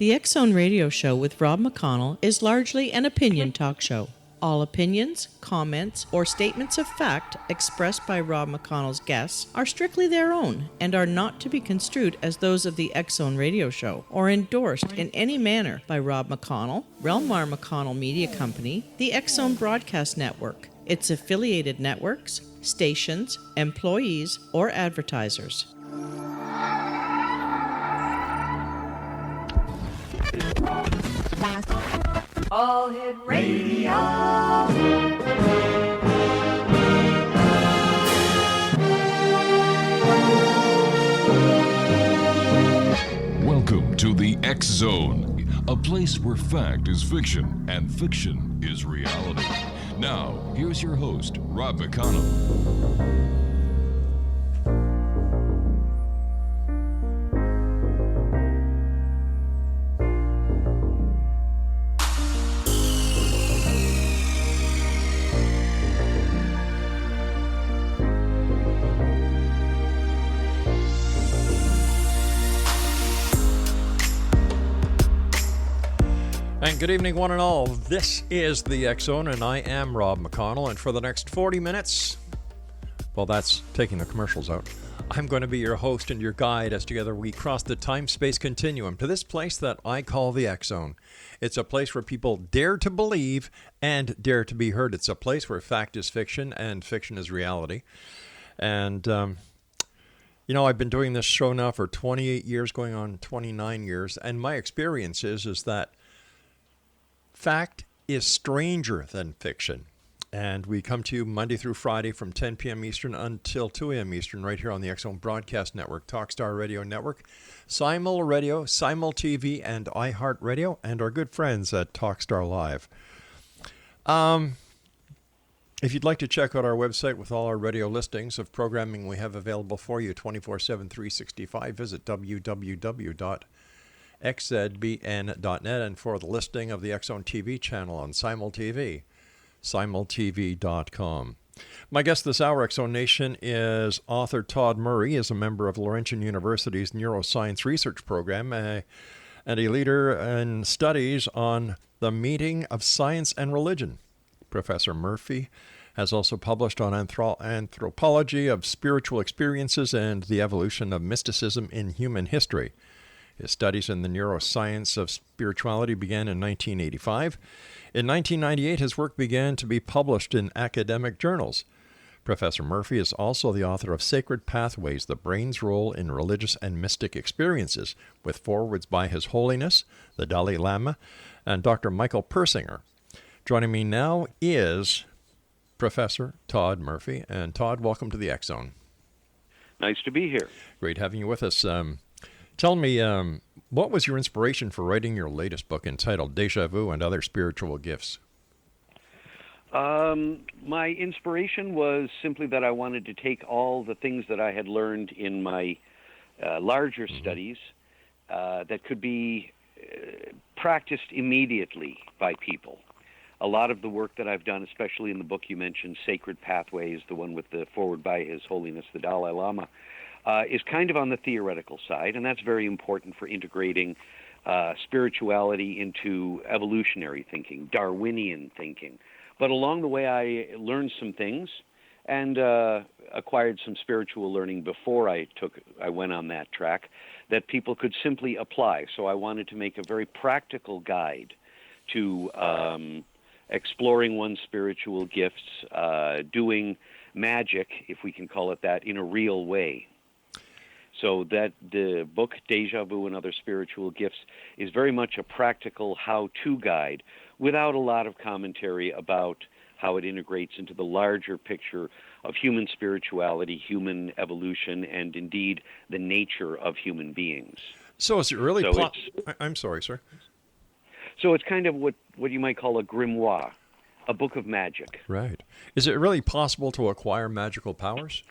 The X Zone Radio Show with Rob McConnell is largely an opinion talk show. All opinions, comments, or statements of fact expressed by Rob McConnell's guests are strictly their own and are not to be construed as those of the X Zone Radio Show or endorsed in any manner by Rob McConnell, Relmar McConnell Media Company, the X Zone Broadcast Network, its affiliated networks, stations, employees, or advertisers. All Hit Radio. Welcome to the X Zone, a place where fact is fiction and fiction is reality. Now, here's your host, Rob McConnell. And good evening, one and all. This is the X Zone, and I am Rob McConnell. And for the next 40 minutes, well, that's taking the commercials out, I'm going to be your host and your guide as together we cross the time-space continuum to this place that I call the X Zone. It's a place where people dare to believe and dare to be heard. It's a place where fact is fiction and fiction is reality. And, you know, I've been doing this show now for 28 years, going on 29 years, and my experience is that fact is stranger than fiction. And we come to you Monday through Friday from 10 p.m. Eastern until 2 a.m. Eastern right here on the X Zone Broadcast Network, Talkstar Radio Network, Simul Radio, Simul TV, and iHeartRadio, and our good friends at Talkstar Live. If you'd like to check out our website with all our radio listings of programming we have available for you 24/7, 365, visit www.xzbn.net, and for the listing of the X Zone TV channel on Simul TV, simultv.com. My guest this hour, X Zone Nation, is author TODD Murray. He is a member of Laurentian University's Neuroscience Research Program and a leader in studies on the meeting of science and religion. Professor Murphy has also published on anthropology of spiritual experiences and the evolution of mysticism in human history. His studies in the neuroscience of spirituality began in 1985. In 1998, his work began to be published in academic journals. Professor Murphy is also the author of Sacred Pathways, The Brain's Role in Religious and Mystic Experiences, with forewords by His Holiness, the Dalai Lama, and Dr. Michael Persinger. Joining me now is Professor TODD Murphy. And Todd, welcome to the X Zone. Nice to be here. Great having you with us. Tell me, what was your inspiration for writing your latest book entitled Deja Vu and Other Spiritual Gifts? My inspiration was simply that I wanted to take all the things that I had learned in my larger studies that could be practiced immediately by people. A lot of the work that I've done, especially in the book you mentioned, Sacred Pathways, the one with the foreword by His Holiness the Dalai Lama, is kind of on the theoretical side, and that's very important for integrating spirituality into evolutionary thinking, Darwinian thinking. But along the way, I learned some things and acquired some spiritual learning before I went on that track that people could simply apply. So I wanted to make a very practical guide to exploring one's spiritual gifts, doing magic, if we can call it that, in a real way. So that the book, Deja Vu and Other Spiritual Gifts, is very much a practical how-to guide without a lot of commentary about how it integrates into the larger picture of human spirituality, human evolution, and indeed the nature of human beings. So is it really... I'm sorry, sir. So it's kind of what you might call a grimoire, a book of magic. Right. Is it really possible to acquire magical powers?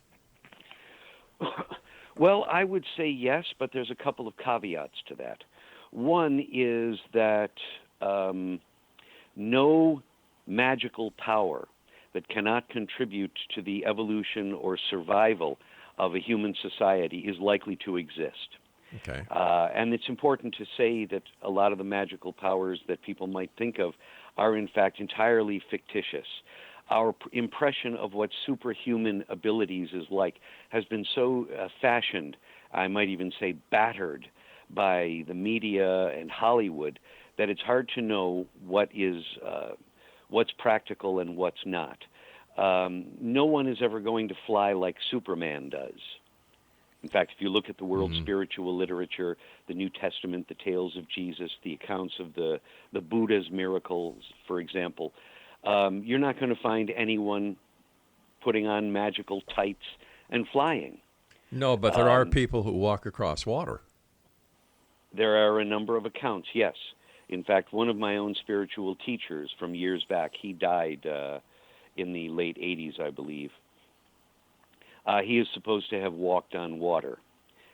Well, I would say yes, but there's a couple of caveats to that. One is that no magical power that cannot contribute to the evolution or survival of a human society is likely to exist. Okay. And it's important to say that a lot of the magical powers that people might think of are in fact entirely fictitious. Our impression of what superhuman abilities is like has been so fashioned, I might even say battered, by the media and Hollywood, that it's hard to know what's practical and what's not. No one is ever going to fly like Superman does. In fact, if you look at the world's spiritual literature, the New Testament, the tales of Jesus, the accounts of the Buddha's miracles, for example, you're not going to find anyone putting on magical tights and flying. No, but there are people who walk across water. There are a number of accounts, yes. In fact, one of my own spiritual teachers from years back, he died in the late 80s, I believe. He is supposed to have walked on water.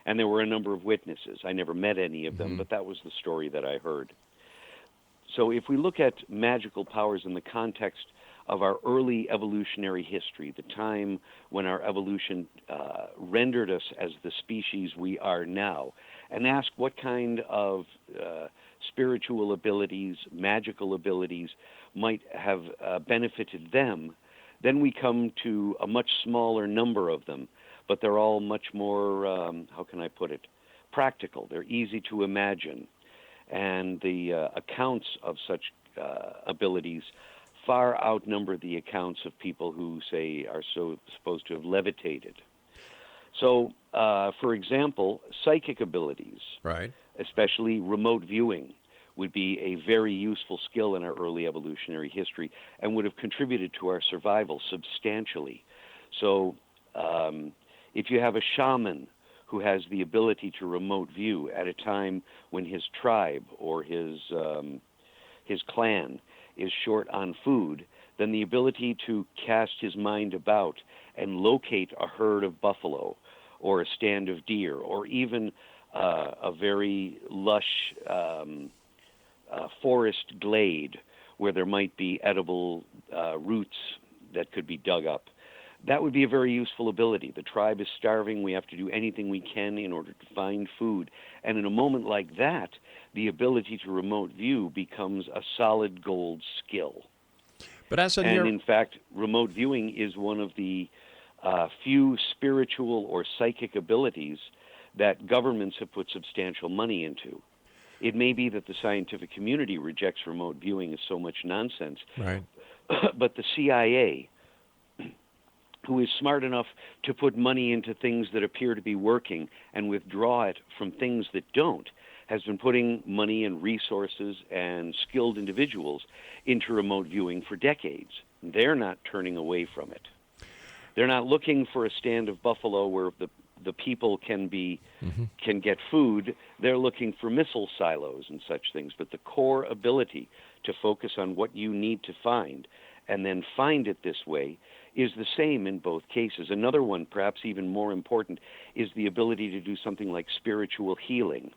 And there were a number of witnesses. I never met any of them, but that was the story that I heard. So if we look at magical powers in the context of our early evolutionary history, the time when our evolution rendered us as the species we are now, and ask what kind of spiritual abilities, magical abilities might have benefited them, then we come to a much smaller number of them, but they're all much more, how can I put it, practical. They're easy to imagine. And the accounts of such abilities far outnumber the accounts of people who, say, are so supposed to have levitated. So, for example, psychic abilities, Right. especially remote viewing, would be a very useful skill in our early evolutionary history and would have contributed to our survival substantially. So if you have a shaman who has the ability to remote view at a time when his tribe or his clan is short on food, then the ability to cast his mind about and locate a herd of buffalo or a stand of deer or even a very lush forest glade where there might be edible roots that could be dug up. That would be a very useful ability. The tribe is starving. We have to do anything we can in order to find food. And in a moment like that, the ability to remote view becomes a solid gold skill. But as a And in fact, remote viewing is one of the few spiritual or psychic abilities that governments have put substantial money into. It may be that the scientific community rejects remote viewing as so much nonsense, Right. but the CIA, who is smart enough to put money into things that appear to be working and withdraw it from things that don't, has been putting money and resources and skilled individuals into remote viewing for decades. They're not turning away from it. They're not looking for a stand of buffalo where the people can get food. They're looking for missile silos and such things. But the core ability to focus on what you need to find and then find it this way is the same in both cases. Another one, perhaps even more important, is the ability to do something like spiritual healing.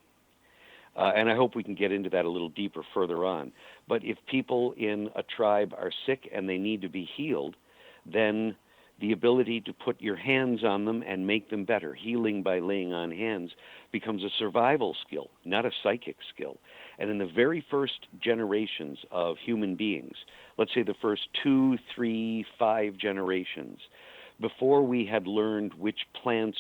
And I hope we can get into that a little deeper further on. But if people in a tribe are sick and they need to be healed, then the ability to put your hands on them and make them better, healing by laying on hands, becomes a survival skill, not a psychic skill. And in the very first generations of human beings, let's say the first 2, 3, 5 generations, before we had learned which plants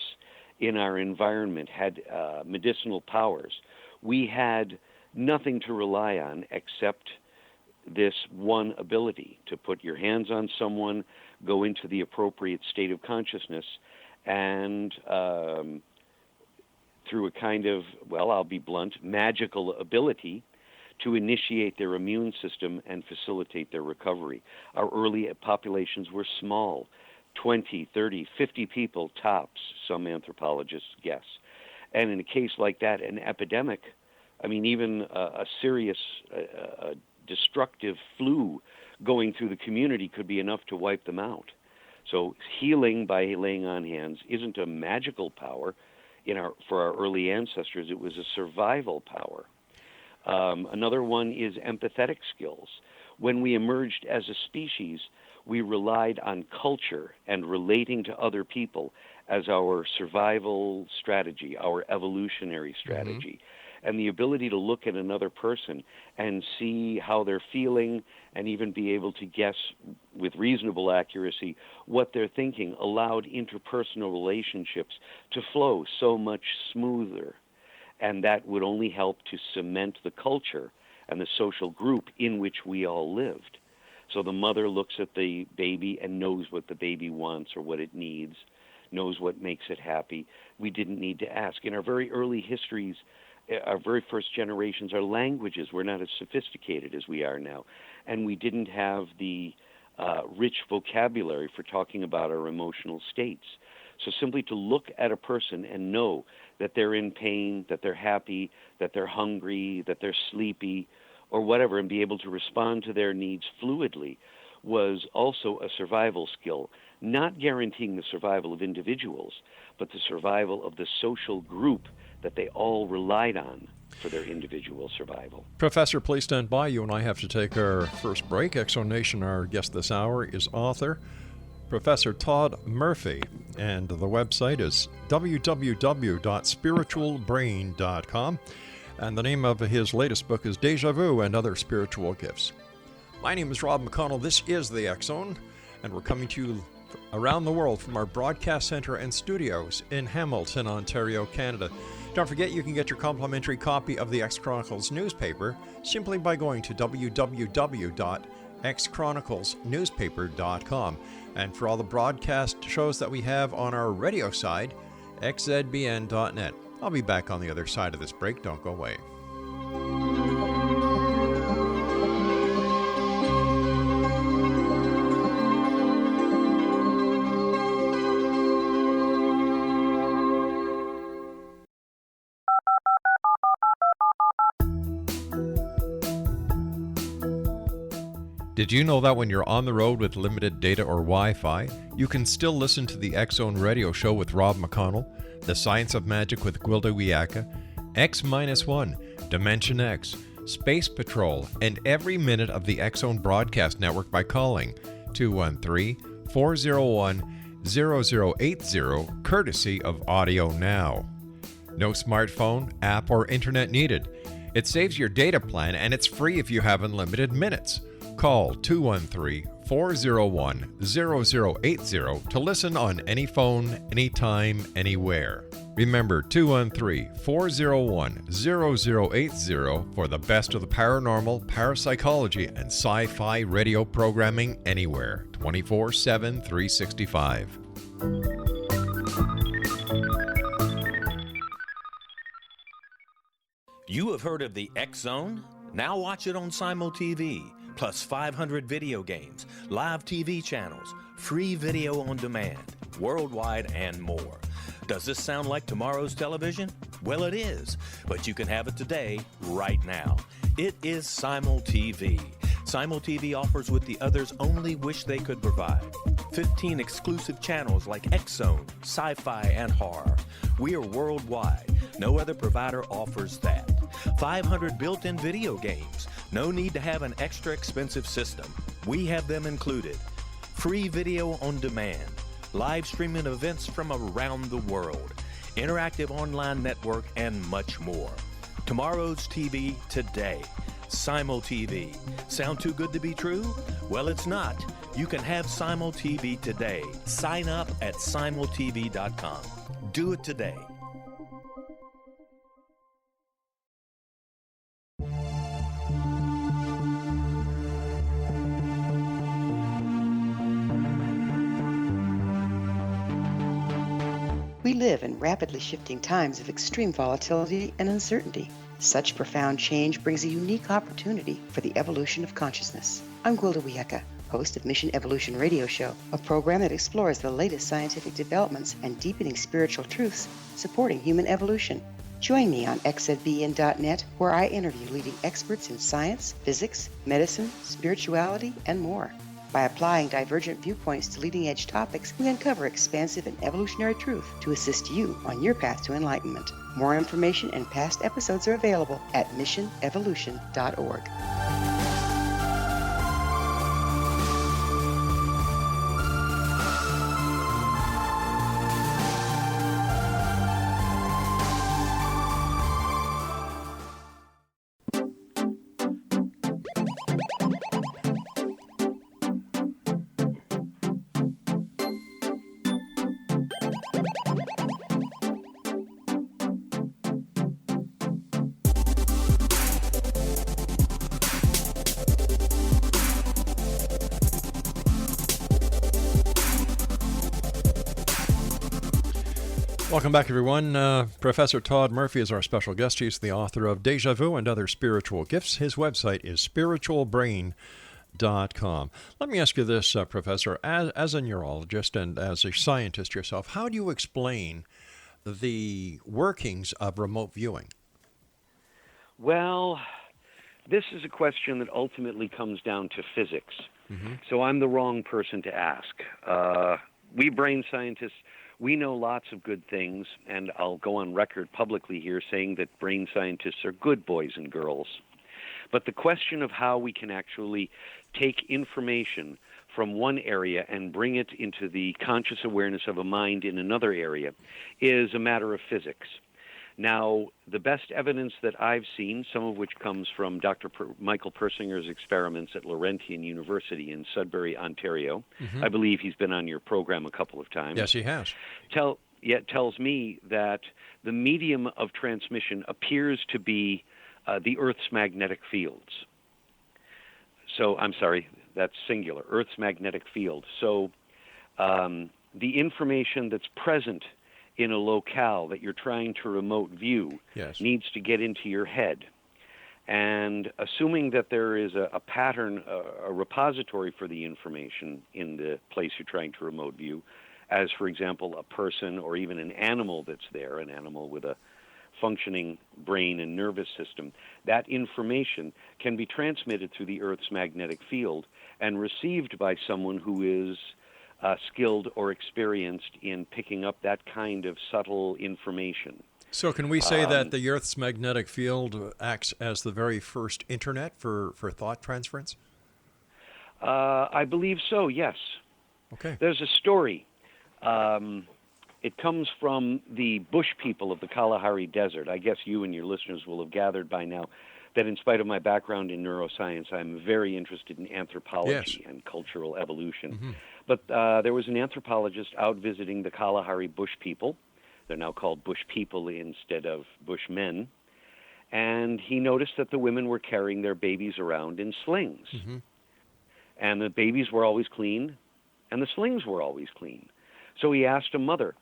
in our environment had medicinal powers, we had nothing to rely on except this one ability to put your hands on someone, go into the appropriate state of consciousness, and through a kind of, well, I'll be blunt, magical ability to initiate their immune system and facilitate their recovery. Our early populations were small, 20, 30, 50 people tops, some anthropologists guess. And in a case like that, an epidemic, I mean, even a serious destructive flu going through the community could be enough to wipe them out. So healing by laying on hands isn't a magical power. For our early ancestors, it was a survival power. Another one is empathetic skills. When we emerged as a species, we relied on culture and relating to other people as our survival strategy, our evolutionary strategy. And the ability to look at another person and see how they're feeling and even be able to guess with reasonable accuracy what they're thinking allowed interpersonal relationships to flow so much smoother. And that would only help to cement the culture and the social group in which we all lived. So the mother looks at the baby and knows what the baby wants or what it needs, knows what makes it happy. We didn't need to ask. In our very early histories, our very first generations, our languages were not as sophisticated as we are now, and we didn't have the rich vocabulary for talking about our emotional states. So simply to look at a person and know that they're in pain, that they're happy, that they're hungry, that they're sleepy, or whatever, and be able to respond to their needs fluidly was also a survival skill, not guaranteeing the survival of individuals, but the survival of the social group that they all relied on for their individual survival. Professor, please stand by. You and I have to take our first break. Exonation, our guest this hour, is author Professor Todd Murphy, and the website is www.spiritualbrain.com, and the name of his latest book is Deja Vu and Other Spiritual Gifts. My name is Rob McConnell. This is the X Zone, and we're coming to you around the world from our broadcast center and studios in Hamilton, Ontario, Canada. Don't forget, you can get your complimentary copy of the X Chronicles newspaper simply by going to www.xchroniclesnewspaper.com. And for all the broadcast shows that we have on our radio side, xzbn.net. I'll be back on the other side of this break. Don't go away. Did you know that when you're on the road with limited data or Wi-Fi, you can still listen to the X Zone radio show with Rob McConnell, The Science of Magic with Gwilda Wiyaka, X-1, Dimension X, Space Patrol, and every minute of the X Zone broadcast network by calling 213-401-0080, courtesy of Audio Now. No smartphone, app, or internet needed. It saves your data plan, and it's free if you have unlimited minutes. Call 213-401-0080 to listen on any phone, anytime, anywhere. Remember, 213-401-0080 for the best of the paranormal, parapsychology, and sci-fi radio programming anywhere, 24/7, 365. You have heard of the X Zone? Now watch it on Simul TV. Plus 500 video games, live TV channels, free video on demand, worldwide, and more. Does this sound like tomorrow's television? Well, it is, but you can have it today, right now. It is Simul TV. Simul TV offers what the others only wish they could provide. 15 exclusive channels like X Zone, sci-fi, and horror. We are worldwide. No other provider offers that. 500 built-in video games. No need to have an extra expensive system. We have them included. Free video on demand. Live streaming events from around the world. Interactive online network, and much more. Tomorrow's TV today. Simul TV. Sound too good to be true? Well, it's not. You can have Simul TV today. Sign up at simultv.com. Do it today. We live in rapidly shifting times of extreme volatility and uncertainty. Such profound change brings a unique opportunity for the evolution of consciousness. I'm Gwilda Wiyaka, host of Mission Evolution Radio Show, a program that explores the latest scientific developments and deepening spiritual truths supporting human evolution. Join me on xzbn.net, where I interview leading experts in science, physics, medicine, spirituality, and more. By applying divergent viewpoints to leading-edge topics, we uncover expansive and evolutionary truth to assist you on your path to enlightenment. More information and past episodes are available at missionevolution.org. Welcome back, everyone. Professor Todd Murphy is our special guest. He's the author of Deja Vu and Other Spiritual Gifts. His website is spiritualbrain.com. Let me ask you this, Professor. As a neurologist and as a scientist yourself, how do you explain the workings of remote viewing? Well, this is a question that ultimately comes down to physics. So I'm the wrong person to ask. We brain scientists, we know lots of good things, and I'll go on record publicly here saying that brain scientists are good boys and girls. But the question of how we can actually take information from one area and bring it into the conscious awareness of a mind in another area is a matter of physics. Now, the best evidence that I've seen, some of which comes from Dr. Michael Persinger's experiments at Laurentian University in Sudbury, Ontario. I believe he's been on your program a couple of times. Yes, he has. Tells me that the medium of transmission appears to be the Earth's magnetic fields. So, I'm sorry, that's singular, Earth's magnetic field. So, the information that's present in a locale that you're trying to remote view needs to get into your head. And assuming that there is a pattern, a repository for the information in the place you're trying to remote view, as, for example, a person or even an animal that's there, an animal with a functioning brain and nervous system, that information can be transmitted through the Earth's magnetic field and received by someone who is skilled or experienced in picking up that kind of subtle information. So can we say that the Earth's magnetic field acts as the very first internet for thought transference? I believe so, yes. Okay. There's a story. It comes from the bush people of the Kalahari Desert. I guess you and your listeners will have gathered by now that in spite of my background in neuroscience, I'm very interested in anthropology and cultural evolution. But there was an anthropologist out visiting the Kalahari bush people. They're now called bush people instead of bushmen. And he noticed that the women were carrying their babies around in slings. And the babies were always clean, and the slings were always clean. So he asked a mother,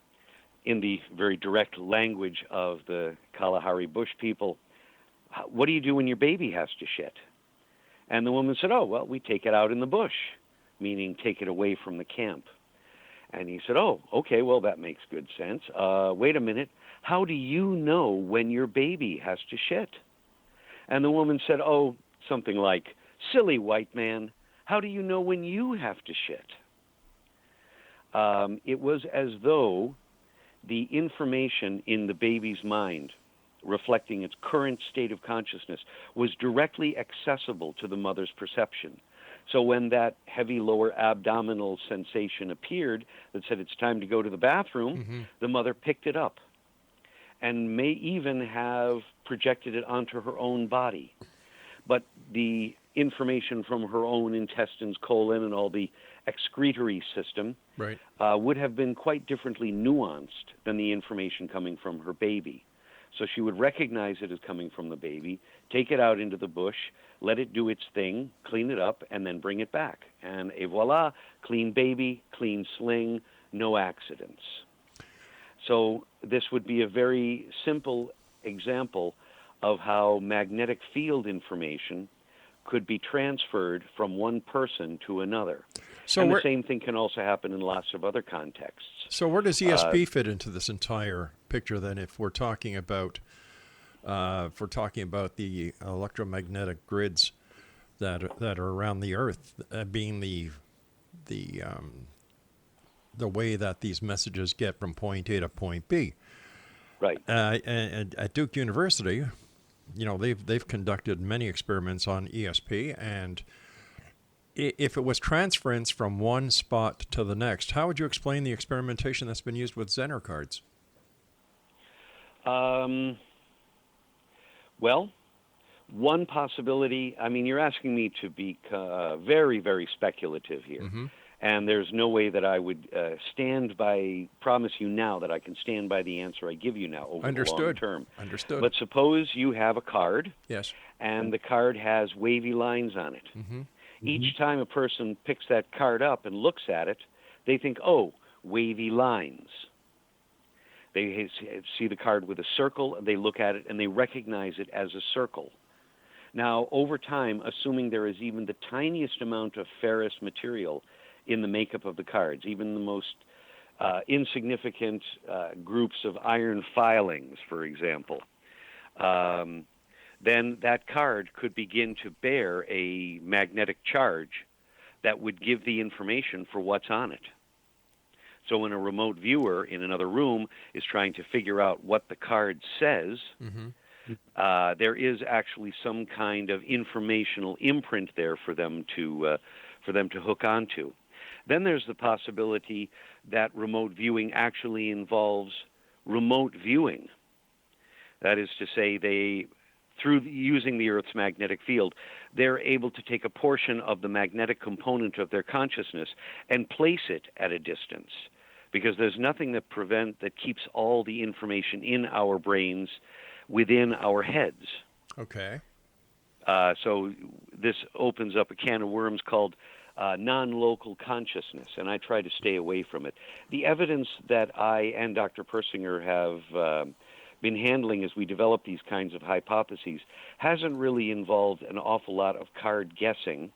in the very direct language of the Kalahari bush people, what do you do when your baby has to shit? And the woman said, oh, well, we take it out in the bush, meaning take it away from the camp. And he said, oh, okay, well, that makes good sense. Wait a minute. How do you know when your baby has to shit? And the woman said, oh, something like, silly white man, how do you know when you have to shit? It was as though the information in the baby's mind, reflecting its current state of consciousness, was directly accessible to the mother's perception. So when that heavy lower abdominal sensation appeared that said it's time to go to the bathroom, the mother picked it up and may even have projected it onto her own body. But the information from her own intestines, colon, and all the excretory system would have been quite differently nuanced than the information coming from her baby. So she would recognize it as coming from the baby, take it out into the bush, let it do its thing, clean it up, and then bring it back. And et voila, clean baby, clean sling, no accidents. So this would be a very simple example of how magnetic field information could be transferred from one person to another. So and the same thing can also happen in lots of other contexts. So where does ESP fit into this entire picture then, if we're talking about the electromagnetic grids that are around the Earth being the way that these messages get from point A to point B? Right. And at Duke University, they've conducted many experiments on ESP, and if it was transference from one spot to the next, how would you explain the experimentation that's been used with Zener cards? Well, one possibility, you're asking me to be very, very speculative here. And there's no way that I would promise you now that I can stand by the answer I give you now over the long term. Understood. But suppose you have a card. Yes. And the card has wavy lines on it. Each time a person picks that card up and looks at it, they think, oh, wavy lines. They see the card with a circle, and they look at it, and they recognize it as a circle. Now, over time, assuming there is even the tiniest amount of ferrous material in the makeup of the cards, even the most insignificant groups of iron filings, for example, then that card could begin to bear a magnetic charge that would give the information for what's on it. So when a remote viewer in another room is trying to figure out what the card says, there is actually some kind of informational imprint there for them to hook onto. Then there's the possibility that remote viewing actually involves remote viewing. That is to say, through using the Earth's magnetic field, they're able to take a portion of the magnetic component of their consciousness and place it at a distance, because there's nothing that keeps all the information in our brains within our heads. Okay. So this opens up a can of worms called non-local consciousness, and I try to stay away from it. The evidence that I and Dr. Persinger have been handling as we develop these kinds of hypotheses hasn't really involved an awful lot of card guessing,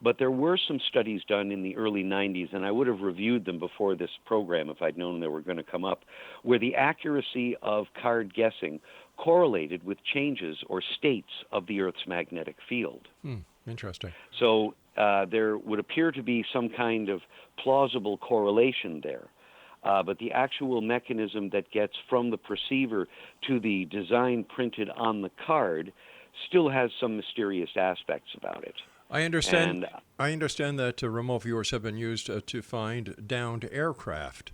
but there were some studies done in the early 90s, and I would have reviewed them before this program if I'd known they were going to come up, where the accuracy of card guessing correlated with changes or states of the Earth's magnetic field. Interesting. So there would appear to be some kind of plausible correlation there. But the actual mechanism that gets from the perceiver to the design printed on the card still has some mysterious aspects about it. I understand that remote viewers have been used to find downed aircraft.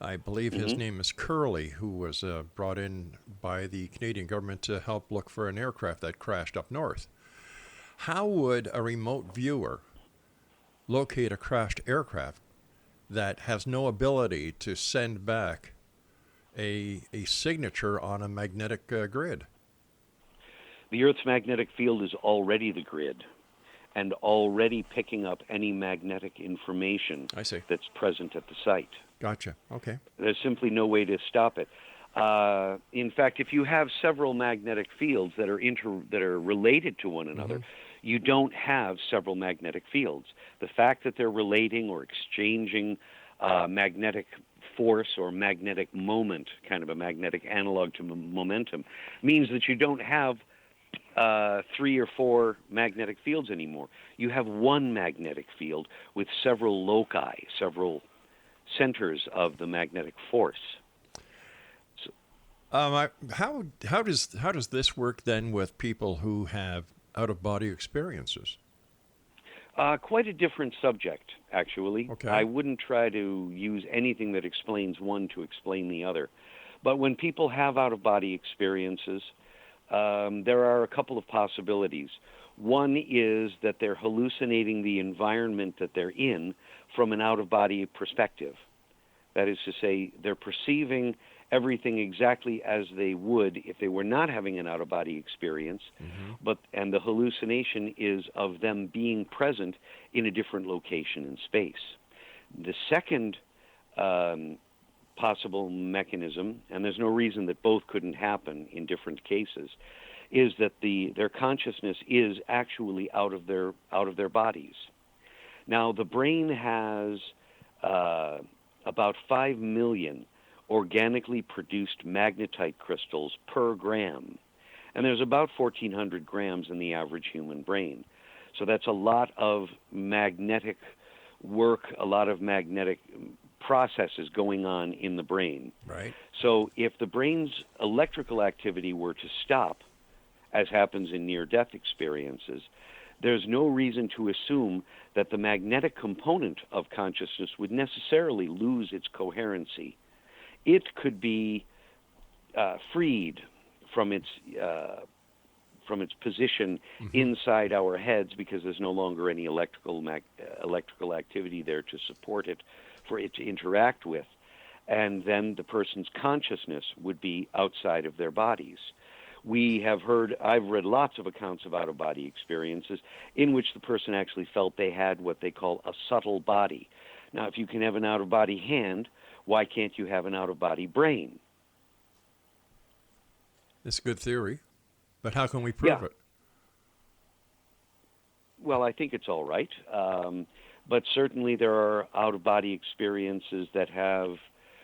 I believe his name is Curley, who was brought in by the Canadian government to help look for an aircraft that crashed up north. How would a remote viewer locate a crashed aircraft that has no ability to send back a signature on a magnetic grid? The Earth's magnetic field is already the grid and already picking up any magnetic information that's present at the site. Gotcha. Okay. There's simply no way to stop it. In fact, if you have several magnetic fields that are related to one another, you don't have several magnetic fields. The fact that they're relating or exchanging magnetic force or magnetic moment, kind of a magnetic analog to momentum, means that you don't have 3 or 4 magnetic fields anymore. You have one magnetic field with several loci, several centers of the magnetic force. So, how does this work then with people who have out-of-body experiences? Quite a different subject, actually. Okay. I wouldn't try to use anything that explains one to explain the other. But when people have out-of-body experiences, there are a couple of possibilities. One is that they're hallucinating the environment that they're in from an out-of-body perspective. That is to say, they're perceiving everything exactly as they would if they were not having an out-of-body experience, and the hallucination is of them being present in a different location in space. The second possible mechanism, and there's no reason that both couldn't happen in different cases, is that their consciousness is actually out of their bodies. Now, the brain has about 5 million organically produced magnetite crystals per gram, and there's about 1,400 grams in the average human brain. So that's a lot of magnetic work, a lot of magnetic processes going on in the brain. Right. So if the brain's electrical activity were to stop, as happens in near-death experiences, there's no reason to assume that the magnetic component of consciousness would necessarily lose its coherency. It could be freed from its position inside our heads because there's no longer any electrical activity there to support it, for it to interact with, and then the person's consciousness would be outside of their bodies. I've read lots of accounts of out-of-body experiences in which the person actually felt they had what they call a subtle body. Now, if you can have an out-of-body hand, why can't you have an out-of-body brain? It's a good theory, but how can we prove it? Well, I think it's all right. But certainly there are out-of-body experiences that have,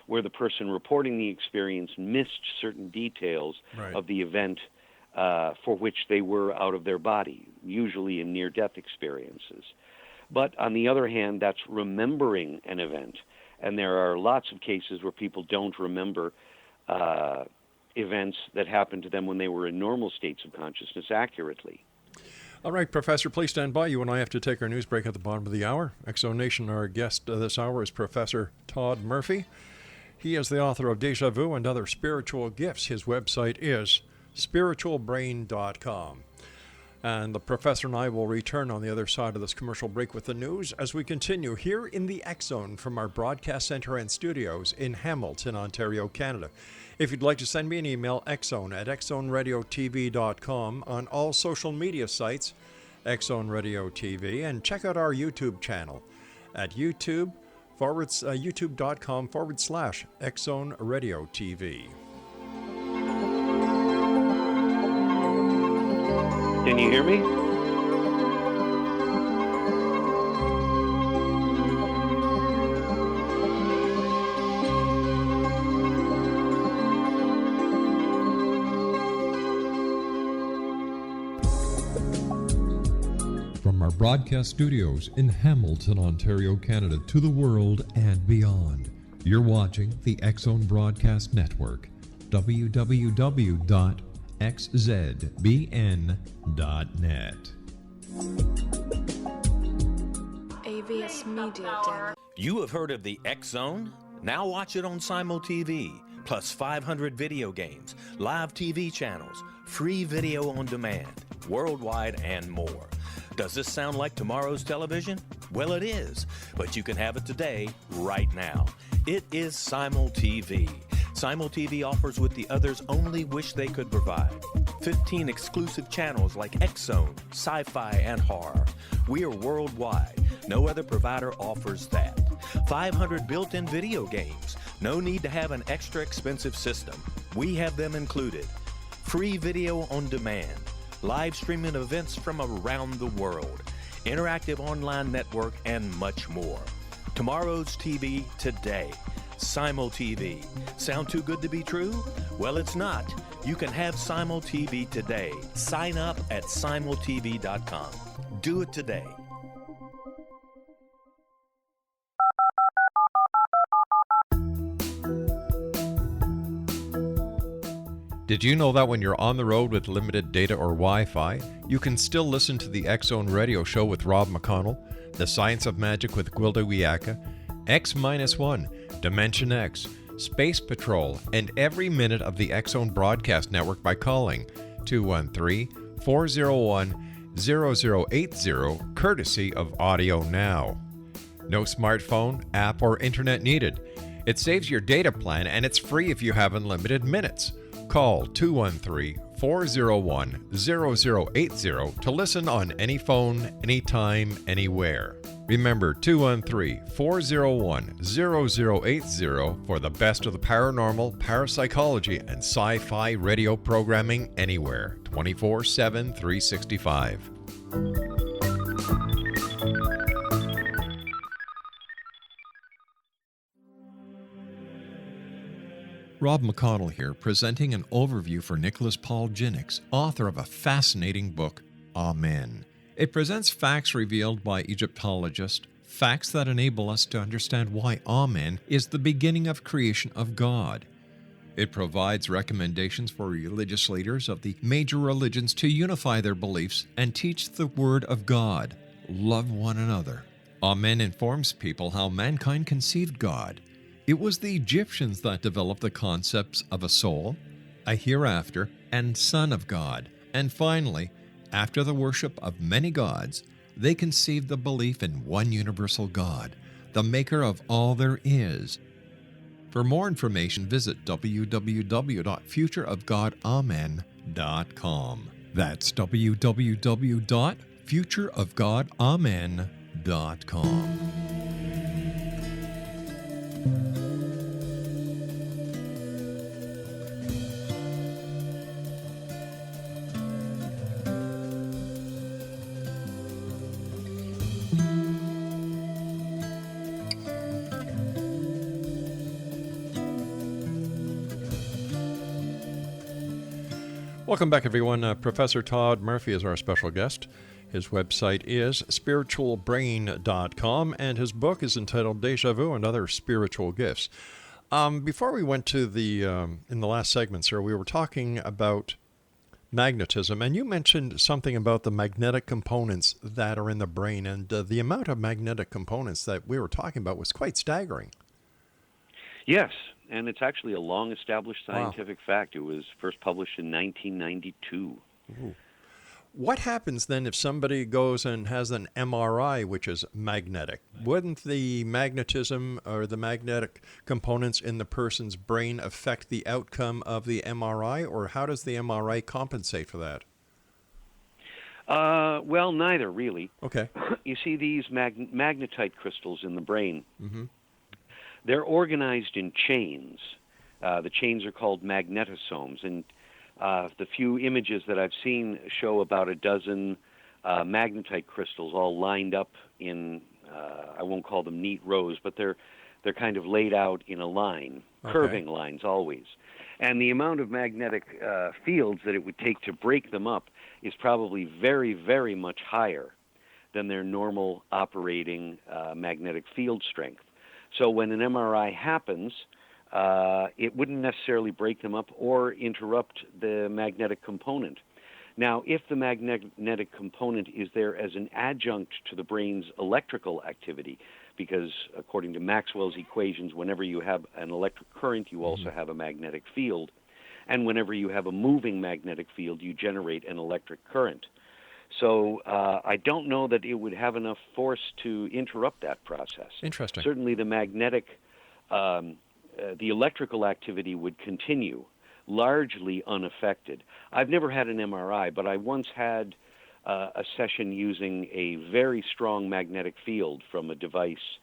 where the person reporting the experience missed certain details of the event for which they were out of their body, usually in near-death experiences. But on the other hand, that's remembering an event. And there are lots of cases where people don't remember events that happened to them when they were in normal states of consciousness accurately. All right, Professor, please stand by. You and I have to take our news break at the bottom of the hour. Exo Nation, our guest this hour is Professor Todd Murphy. He is the author of Deja Vu and Other Spiritual Gifts. His website is spiritualbrain.com. And the professor and I will return on the other side of this commercial break with the news as we continue here in the X Zone from our broadcast center and studios in Hamilton, Ontario, Canada. If you'd like to send me an email, xzone@xzoneradiotv.com, on all social media sites, Xzone Radio TV, and check out our YouTube channel at youtube.com/Xzone Radio TV. Can you hear me? From our broadcast studios in Hamilton, Ontario, Canada, to the world and beyond, you're watching the X Zone Broadcast Network, www.xzbn.net. AVS Media Den. You have heard of the X Zone? Now watch it on Simul TV, plus 500 video games, live TV channels, free video on demand, worldwide, and more. Does this sound like tomorrow's television? Well, it is, but you can have it today, right now. It is Simul TV. Simul TV offers what the others only wish they could provide. 15 exclusive channels like X-Zone, Sci-Fi, and Horror. We are worldwide. No other provider offers that. 500 built-in video games. No need to have an extra expensive system. We have them included. Free video on demand. Live streaming events from around the world. Interactive online network, and much more. Tomorrow's TV today. Simul TV. Sound too good to be true? Well, it's not. You can have Simul TV today. Sign up at simultv.com. Do it today. Did you know that when you're on the road with limited data or Wi-Fi, you can still listen to the X Zone Radio Show with Rob McConnell, The Science of Magic with Gwilda Wiyaka, X-1, Dimension X, Space Patrol, and every minute of the X Zone Broadcast Network by calling 213-401-0080, courtesy of Audio Now. No smartphone, app, or internet needed. It saves your data plan, and it's free if you have unlimited minutes. Call 213-401-0080 to listen on any phone, anytime, anywhere. Remember 213-401-0080 for the best of the paranormal, parapsychology, and sci-fi radio programming anywhere, 24/7, 365. Rob McConnell here, presenting an overview for Nicholas Paul Jennings, author of a fascinating book, Amen. It presents facts revealed by Egyptologists, facts that enable us to understand why Amen is the beginning of creation of God. It provides recommendations for religious leaders of the major religions to unify their beliefs and teach the Word of God. Love one another. Amen informs people how mankind conceived God. It was the Egyptians that developed the concepts of a soul, a hereafter, and Son of God. And finally, after the worship of many gods, they conceived the belief in one universal God, the maker of all there is. For more information, visit www.futureofgodamen.com. That's www.futureofgodamen.com. Welcome back, everyone. Professor Todd Murphy is our special guest. His website is spiritualbrain.com, and his book is entitled Deja Vu and Other Spiritual Gifts. Before we went to in the last segment, sir, we were talking about magnetism, and you mentioned something about the magnetic components that are in the brain, and the amount of magnetic components that we were talking about was quite staggering. Yes, and it's actually a long-established scientific Wow. fact. It was first published in 1992. Ooh. What happens then if somebody goes and has an MRI, which is magnetic? Wouldn't the magnetism or the magnetic components in the person's brain affect the outcome of the MRI, or how does the MRI compensate for that? Well, neither, really. Okay. You see these magnetite crystals in the brain. Mm-hmm. They're organized in chains. The chains are called magnetosomes, and the few images that I've seen show about a dozen magnetite crystals all lined up in, I won't call them neat rows, but they're kind of laid out in a line, curving lines always. And the amount of magnetic fields that it would take to break them up is probably very, very much higher than their normal operating magnetic field strength. So when an MRI happens, it wouldn't necessarily break them up or interrupt the magnetic component. Now, if the magnetic component is there as an adjunct to the brain's electrical activity, because according to Maxwell's equations, whenever you have an electric current, you also have a magnetic field. And whenever you have a moving magnetic field, you generate an electric current. So I don't know that it would have enough force to interrupt that process. Interesting. Certainly the magnetic, the electrical activity would continue, largely unaffected. I've never had an MRI, but I once had a session using a very strong magnetic field from a device.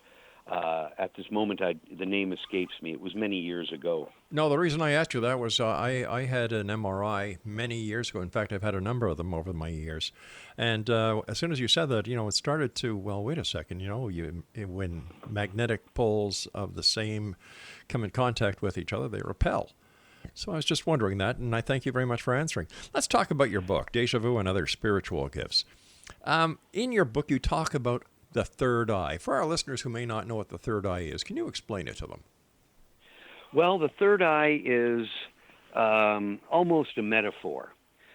At this moment, the name escapes me. It was many years ago. No, the reason I asked you that was I had an MRI many years ago. In fact, I've had a number of them over my years. And as soon as you said that, it started to, well, wait a second, when magnetic poles of the same come in contact with each other, they repel. So I was just wondering that, and I thank you very much for answering. Let's talk about your book, Deja Vu and Other Spiritual Gifts. In your book, you talk about the third eye. For our listeners who may not know what the third eye is, can you explain it to them? Well, the third eye is almost a metaphor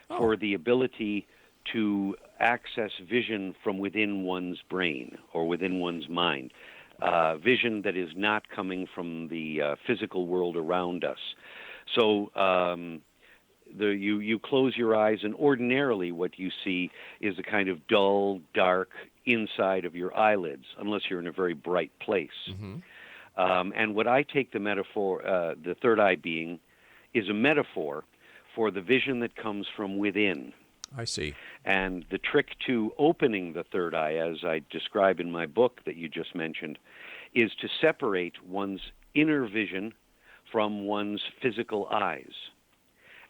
for the ability to access vision from within one's brain or within one's mind, vision that is not coming from the physical world around us. So you close your eyes, and ordinarily what you see is a kind of dull, dark inside of your eyelids, unless you're in a very bright place. Mm-hmm. And what I take the metaphor, the third eye being, is a metaphor for the vision that comes from within. I see. And the trick to opening the third eye, as I describe in my book that you just mentioned, is to separate one's inner vision from one's physical eyes.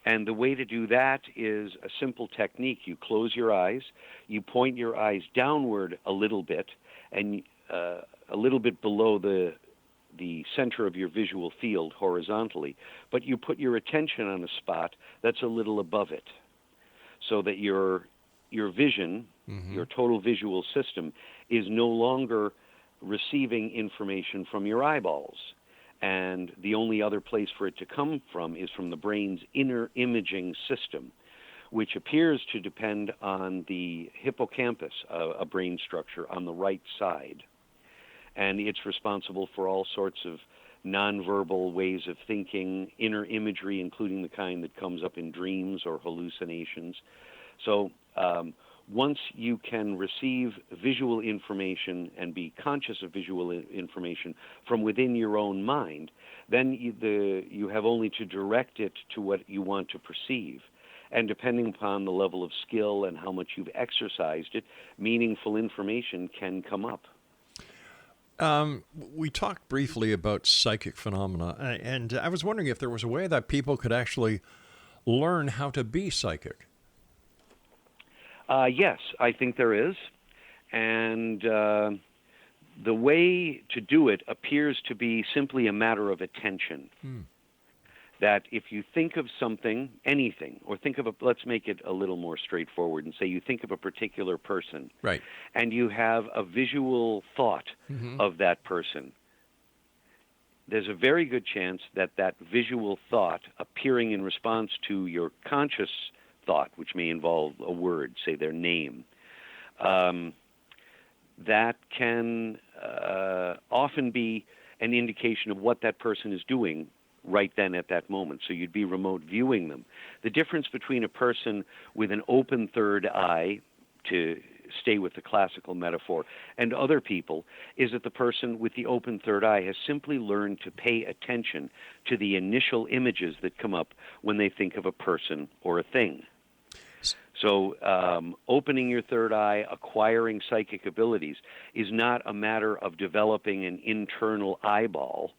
And the way to do that is a simple technique. You close your eyes, you point your eyes downward a little bit, and a little bit below the center of your visual field horizontally, but you put your attention on a spot that's a little above it, so that your vision, your total visual system, is no longer receiving information from your eyeballs. And the only other place for it to come from is from the brain's inner imaging system, which appears to depend on the hippocampus, a brain structure on the right side. And it's responsible for all sorts of nonverbal ways of thinking, inner imagery, including the kind that comes up in dreams or hallucinations. So once you can receive visual information and be conscious of visual information from within your own mind, then you have only to direct it to what you want to perceive. And depending upon the level of skill and how much you've exercised it, meaningful information can come up. We talked briefly about psychic phenomena, and I was wondering if there was a way that people could actually learn how to be psychic. Yes, I think there is. And the way to do it appears to be simply a matter of attention. That if you think of something, anything, or think of let's make it a little more straightforward and say you think of a particular person, right, and you have a visual thought of that person, there's a very good chance that that visual thought appearing in response to your conscious thought, which may involve a word, say their name, that can often be an indication of what that person is doing right then at that moment. So you'd be remote viewing them. The difference between a person with an open third eye, to stay with the classical metaphor, and other people is that the person with the open third eye has simply learned to pay attention to the initial images that come up when they think of a person or a thing. So opening your third eye, acquiring psychic abilities, is not a matter of developing an internal eyeball,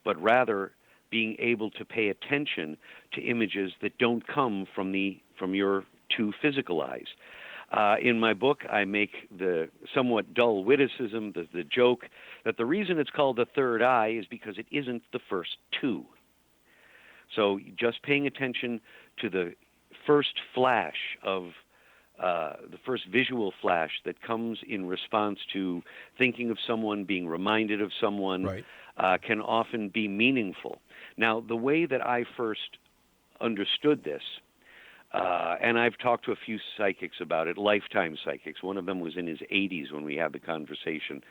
but rather being able to pay attention to images that don't come from your two physical eyes. In my book, I make the somewhat dull witticism, the joke, that the reason it's called the third eye is because it isn't the first two. So just paying attention to the first flash of the first visual flash that comes in response to thinking of someone, being reminded of someone, right, can often be meaningful. Now, the way that I first understood this, and I've talked to a few psychics about it, lifetime psychics. One of them was in his 80s when we had the conversation,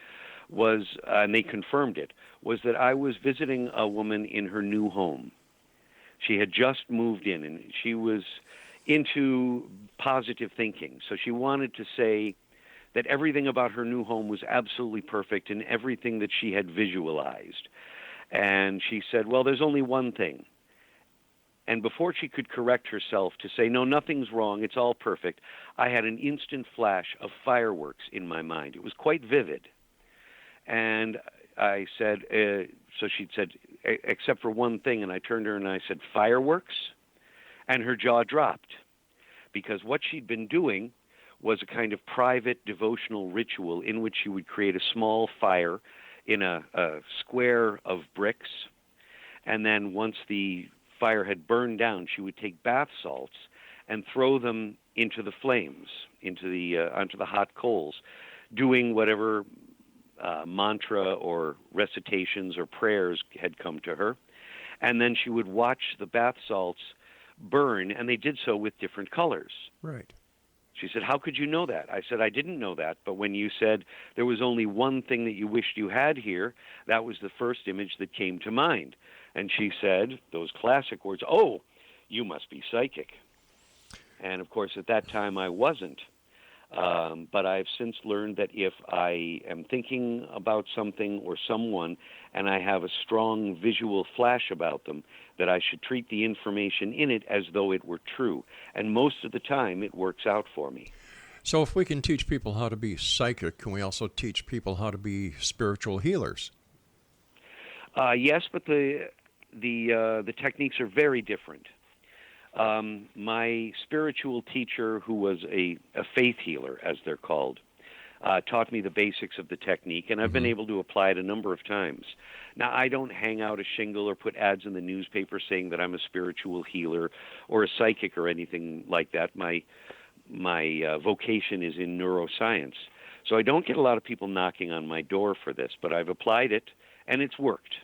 and they confirmed it, was that I was visiting a woman in her new home. She had just moved in, and she was into positive thinking. So she wanted to say that everything about her new home was absolutely perfect and everything that she had visualized. And she said, well, there's only one thing. And before she could correct herself to say, no, nothing's wrong, it's all perfect, I had an instant flash of fireworks in my mind. It was quite vivid. And I said, so she'd said, except for one thing, and I turned to her and I said, fireworks? And her jaw dropped, because what she'd been doing was a kind of private devotional ritual in which she would create a small fire in a square of bricks, and then once the fire had burned down, she would take bath salts and throw them into the flames, onto the hot coals, doing whatever mantra or recitations or prayers had come to her. And then she would watch the bath salts burn, and they did so with different colors. right. She said, how could you know that? I said, I didn't know that, but when you said there was only one thing that you wished you had here, that was the first image that came to mind. And she said, those classic words, oh, you must be psychic. And, of course, at that time I wasn't. But I've since learned that if I am thinking about something or someone and I have a strong visual flash about them, that I should treat the information in it as though it were true. And most of the time it works out for me. So if we can teach people how to be psychic, can we also teach people how to be spiritual healers? Yes, but the techniques are very different. My spiritual teacher, who was a faith healer, as they're called, taught me the basics of the technique, and I've been able to apply it a number of times. Now, I don't hang out a shingle or put ads in the newspaper saying that I'm a spiritual healer or a psychic or anything like that. My vocation is in neuroscience. So I don't get a lot of people knocking on my door for this, but I've applied it, and it's worked.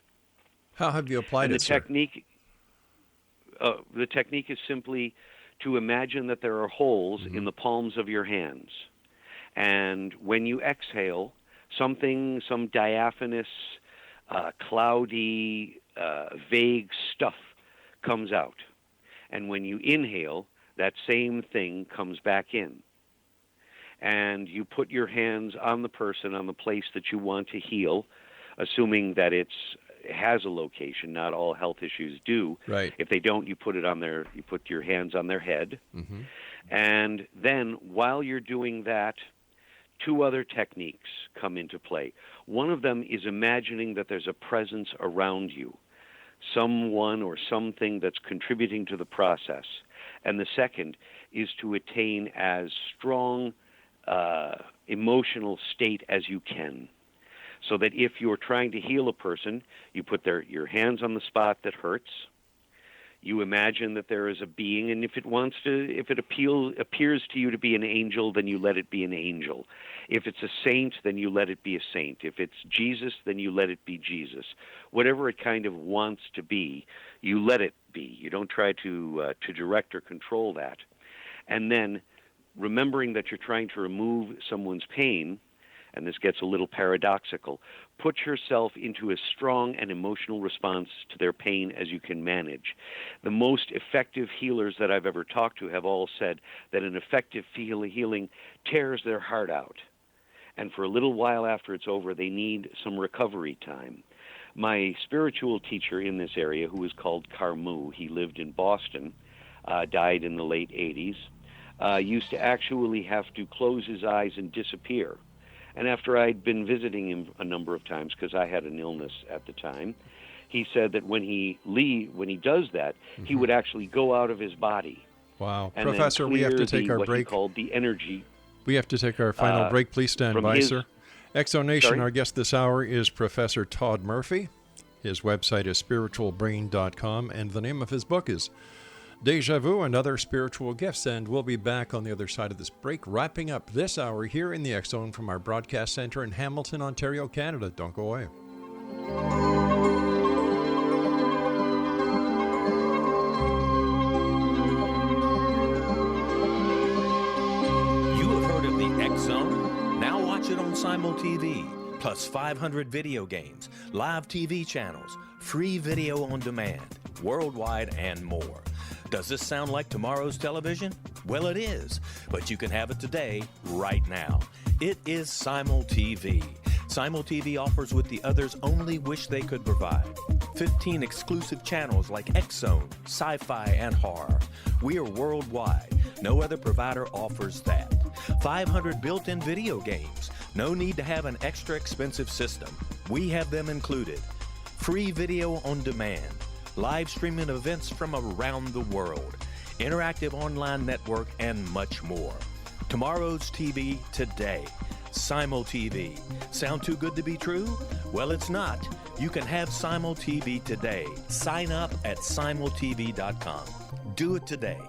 How have you applied it, sir? The technique is simply to imagine that there are holes in the palms of your hands. And when you exhale, some diaphanous, cloudy, vague stuff comes out. And when you inhale, that same thing comes back in. And you put your hands on the person, on the place that you want to heal, assuming that it has a location. Not all health issues do. Right. If they don't, you put your hands on their head. And then while you're doing that, two other techniques come into play. One of them is imagining that there's a presence around you, someone or something that's contributing to the process. And the second is to attain as strong emotional state as you can. So that if you're trying to heal a person, you put your hands on the spot that hurts. You imagine that there is a being, and if it appears to you to be an angel, then you let it be an angel. If it's a saint, then you let it be a saint. If it's Jesus, then you let it be Jesus. Whatever it kind of wants to be, you let it be. You don't try to direct or control that. And then, remembering that you're trying to remove someone's pain, and this gets a little paradoxical, put yourself into as strong an emotional response to their pain as you can manage. The most effective healers that I've ever talked to have all said that an effective healing tears their heart out. And for a little while after it's over, they need some recovery time. My spiritual teacher in this area, who was called Carmu, he lived in Boston, died in the late 80s, used to actually have to close his eyes and disappear. And after I'd been visiting him a number of times, because I had an illness at the time, he said that when he does that, he would actually go out of his body. Wow. And Professor, we have to take our break. What he called the energy. We have to take our final break. Please stand by, sir. Exonation, our guest this hour is Professor TODD Murphy. His website is spiritualbrain.com, and the name of his book is Deja Vu and Other Spiritual Gifts. And we'll be back on the other side of this break, wrapping up this hour here in the X Zone from our broadcast center in Hamilton, Ontario, Canada. Don't go away. You have heard of the X Zone? Now watch it on Simul TV. Plus 500 video games, live TV channels, free video on demand, worldwide, and more. Does this sound like tomorrow's television? Well, it is, but you can have it today, right now. It is Simul TV. Simul TV offers what the others only wish they could provide. 15 exclusive channels like X Zone, sci-fi, and horror. We are worldwide. No other provider offers that. 500 built-in video games. No need to have an extra expensive system. We have them included. Free video on demand. Live streaming events from around the world, interactive online network, and much more. Tomorrow's TV today. Simul TV. Sound too good to be true? Well, it's not. You can have Simul TV today. Sign up at simultv.com. Do it today.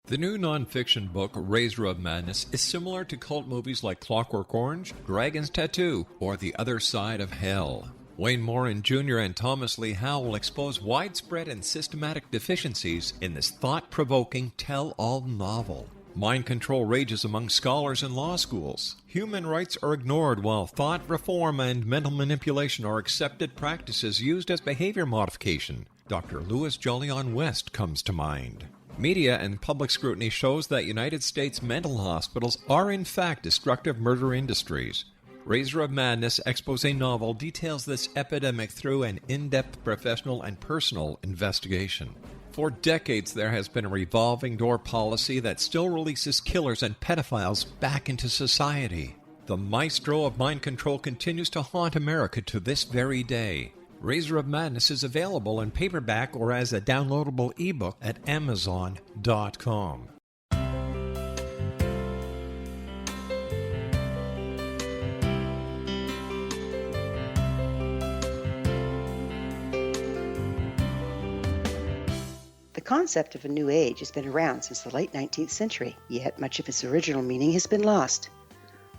The new nonfiction book, Razor of Madness, is similar to cult movies like Clockwork Orange, Dragon's Tattoo, or The Other Side of Hell. Wayne Morin Jr. and Thomas Lee Howe will expose widespread and systematic deficiencies in this thought-provoking tell-all novel. Mind control rages among scholars in law schools. Human rights are ignored while thought reform and mental manipulation are accepted practices used as behavior modification. Dr. Louis Jolyon West comes to mind. Media and public scrutiny shows that United States mental hospitals are in fact destructive murder industries. Razor of Madness expose novel details this epidemic through an in-depth professional and personal investigation. For decades, there has been a revolving door policy that still releases killers and pedophiles back into society. The maestro of mind control continues to haunt America to this very day. Razor of Madness is available in paperback or as a downloadable ebook at Amazon.com. The concept of a new age has been around since the late 19th century, yet much of its original meaning has been lost.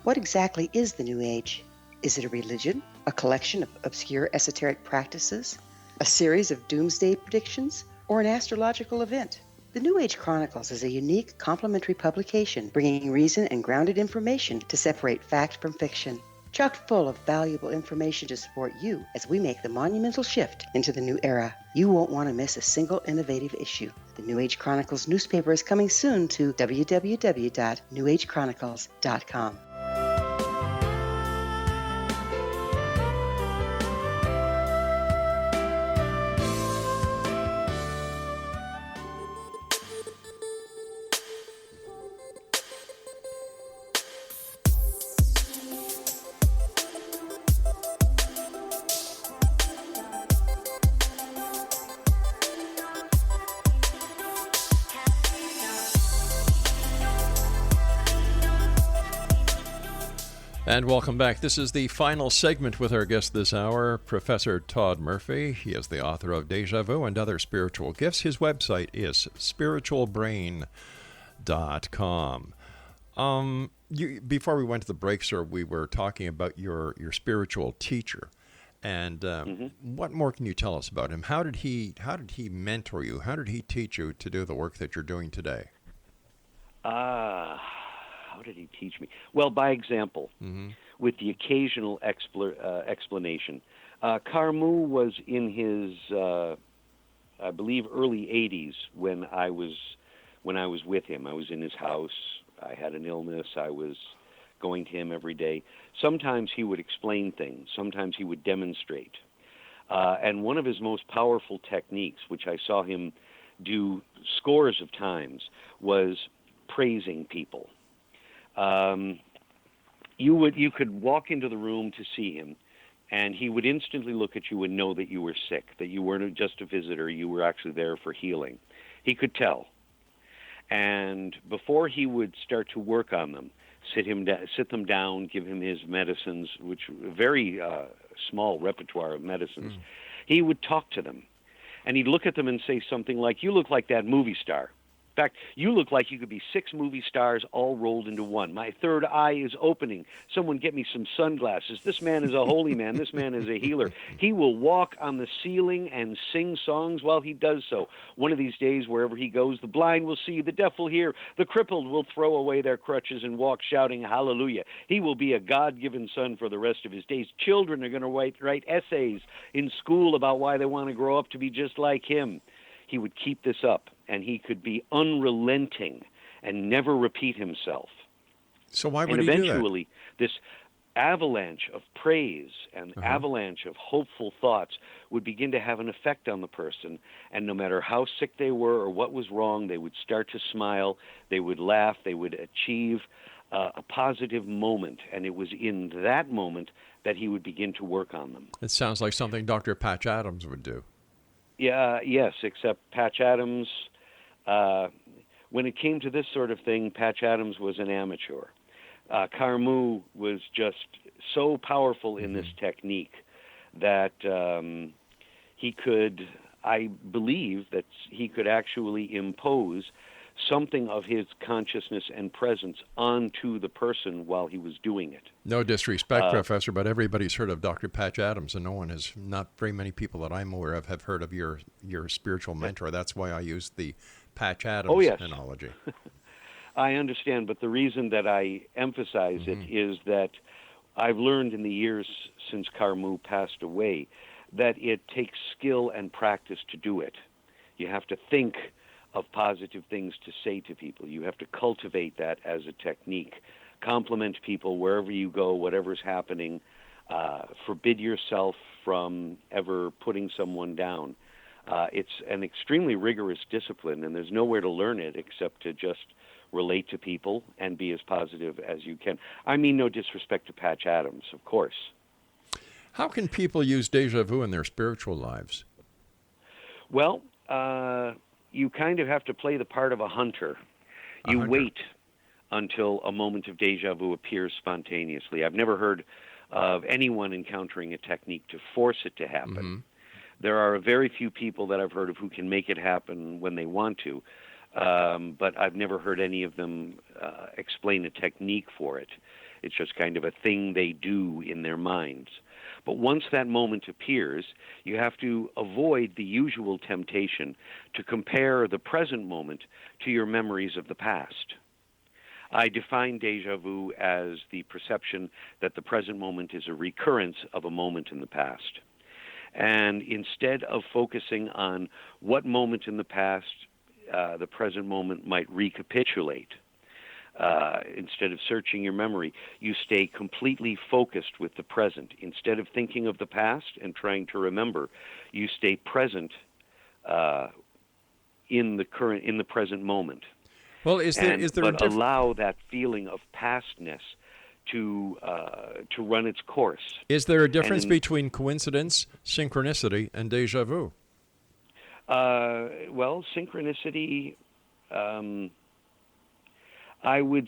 What exactly is the new age? Is it a religion, a collection of obscure esoteric practices, a series of doomsday predictions, or an astrological event? The New Age Chronicles is a unique complementary publication bringing reason and grounded information to separate fact from fiction. Chock full of valuable information to support you as we make the monumental shift into the new era. You won't want to miss a single innovative issue. The New Age Chronicles newspaper is coming soon to www.newagechronicles.com. And welcome back. This is the final segment with our guest this hour, Professor Todd Murphy. He is the author of Deja Vu and Other Spiritual Gifts. His website is spiritualbrain.com. Before we went to the break, sir, we were talking about your spiritual teacher. And what more can you tell us about him? How did he mentor you? How did he teach you to do the work that you're doing today? How did he teach me? Well, by example, with the occasional explanation. Carmu was in his, I believe, early 80s when I was with him. I was in his house. I had an illness. I was going to him every day. Sometimes he would explain things. Sometimes he would demonstrate. And one of his most powerful techniques, which I saw him do scores of times, was praising people. You could walk into the room to see him, and he would instantly look at you and know that you were sick, that you weren't just a visitor, you were actually there for healing. He could tell. And before he would start to work on them, sit them down, give him his medicines, which very small repertoire of medicines, he would talk to them. And he'd look at them and say something like, "You look like that movie star. In fact, you look like you could be 6 movie stars all rolled into one. My third eye is opening. Someone get me some sunglasses. This man is a holy man. This man is a healer." He will walk on the ceiling and sing songs while he does so. One of these days, wherever he goes, the blind will see, the deaf will hear, the crippled will throw away their crutches and walk shouting hallelujah. He will be a God-given son for the rest of his days. Children are going to write essays in school about why they want to grow up to be just like him. He would keep this up, and he could be unrelenting and never repeat himself. So why would he do that? And eventually, this avalanche of praise and avalanche of hopeful thoughts would begin to have an effect on the person, and no matter how sick they were or what was wrong, they would start to smile, they would laugh, they would achieve a positive moment, and it was in that moment that he would begin to work on them. It sounds like something Dr. Patch Adams would do. Yeah, yes, except Patch Adams, when it came to this sort of thing, Patch Adams was an amateur. Carmu was just so powerful in this technique that he could, I believe, that he could actually impose something of his consciousness and presence onto the person while he was doing it. No disrespect, Professor, but everybody's heard of Dr. Patch Adams, and not very many people that I'm aware of have heard of your spiritual mentor. That's why I use the Patch Adams analogy. I understand, but the reason that I emphasize it is that I've learned in the years since Carmu passed away that it takes skill and practice to do it. You have to think of positive things to say to people. You have to cultivate that as a technique. Compliment people wherever you go, whatever's happening. Forbid yourself from ever putting someone down. It's an extremely rigorous discipline, and there's nowhere to learn it except to just relate to people and be as positive as you can. I mean no disrespect to Patch Adams, of course. How can people use deja vu in their spiritual lives? Well, you kind of have to play the part of a hunter. You wait until a moment of deja vu appears spontaneously. I've never heard of anyone encountering a technique to force it to happen. There are very few people that I've heard of who can make it happen when they want to, but I've never heard any of them explain a technique for it. It's just kind of a thing they do in their minds. But once that moment appears, you have to avoid the usual temptation to compare the present moment to your memories of the past. I define deja vu as the perception that the present moment is a recurrence of a moment in the past. And instead of focusing on what moment in the past the present moment might recapitulate, instead of searching your memory, you stay completely focused with the present. Instead of thinking of the past and trying to remember, you stay present in the present moment. Well, but allow that feeling of pastness to run its course. Is there a difference between coincidence, synchronicity, and deja vu? Well, synchronicity. I would,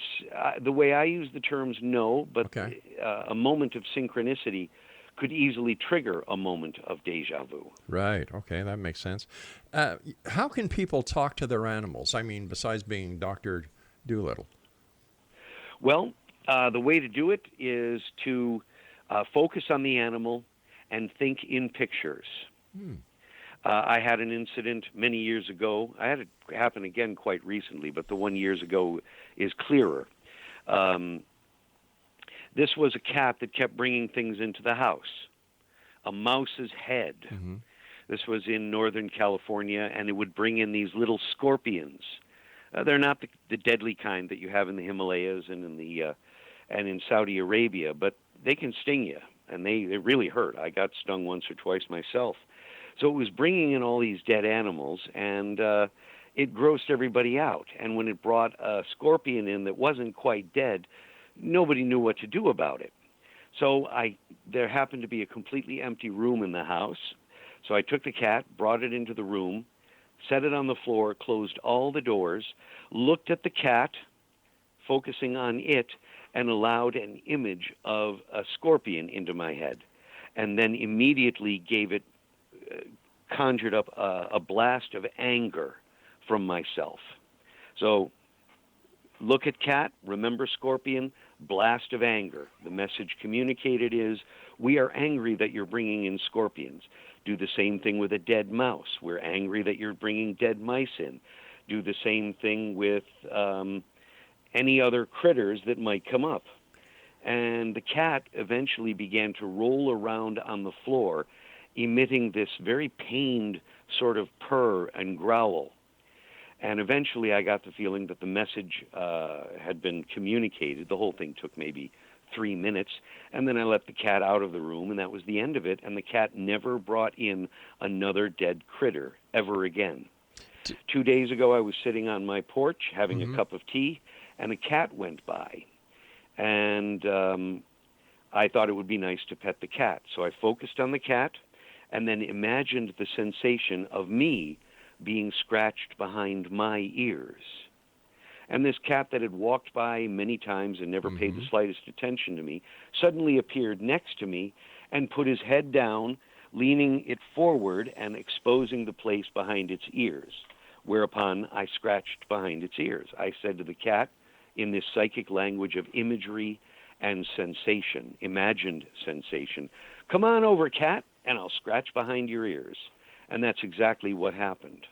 the way I use the terms, no, but Okay. a moment of synchronicity could easily trigger a moment of deja vu. Right. Okay, that makes sense. How can people talk to their animals? I mean, besides being Dr. Doolittle. Well, the way to do it is to focus on the animal and think in pictures. I had an incident many years ago. I had it happen again quite recently, but the one years ago is clearer. This was a cat that kept bringing things into the house. A mouse's head. This was in Northern California, and it would bring in these little scorpions. They're not the deadly kind that you have in the Himalayas and in Saudi Arabia, but they can sting you, and they really hurt. I got stung once or twice myself. So it was bringing in all these dead animals, and it grossed everybody out. And when it brought a scorpion in that wasn't quite dead, nobody knew what to do about it. So there happened to be a completely empty room in the house. So I took the cat, brought it into the room, set it on the floor, closed all the doors, looked at the cat, focusing on it, and allowed an image of a scorpion into my head. And then immediately conjured up a blast of anger from myself. So look at cat, remember scorpion, blast of anger. The message communicated is, we are angry that you're bringing in scorpions. Do the same thing with a dead mouse. We're angry that you're bringing dead mice in. Do the same thing with any other critters that might come up. And the cat eventually began to roll around on the floor, emitting this very pained sort of purr and growl. And eventually I got the feeling that the message had been communicated. The whole thing took maybe 3 minutes. And then I let the cat out of the room, and that was the end of it. And the cat never brought in another dead critter ever again. 2 days ago, I was sitting on my porch having a cup of tea, and a cat went by. And I thought it would be nice to pet the cat. So I focused on the cat and then imagined the sensation of me being scratched behind my ears. And this cat that had walked by many times and never paid the slightest attention to me suddenly appeared next to me and put his head down, leaning it forward and exposing the place behind its ears, whereupon I scratched behind its ears. I said to the cat, in this psychic language of imagery and sensation, imagined sensation, "Come on over, cat, and I'll scratch behind your ears." And that's exactly what happened.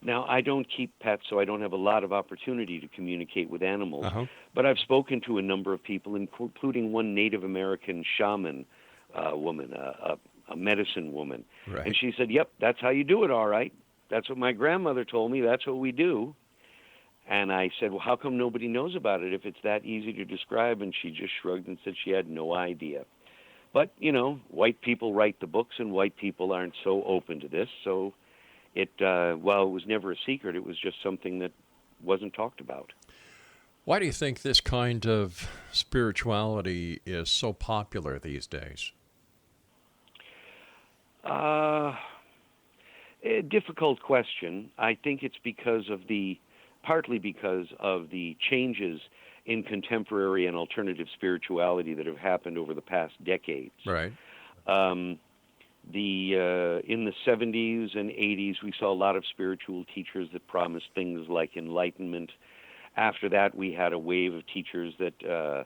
Now, I don't keep pets, so I don't have a lot of opportunity to communicate with animals. But I've spoken to a number of people, including one Native American shaman woman, a medicine woman. Right. And she said, "Yep, that's how you do it, all right. That's what my grandmother told me. That's what we do." And I said, "Well, how come nobody knows about it if it's that easy to describe?" And she just shrugged and said she had no idea. But, you know, white people write the books, and white people aren't so open to this. So while it was never a secret, it was just something that wasn't talked about. Why do you think this kind of spirituality is so popular these days? A difficult question. I think it's partly because of the changes in contemporary and alternative spirituality that have happened over the past decades. Right. In the 70s and 80s, we saw a lot of spiritual teachers that promised things like enlightenment. After that, we had a wave of teachers that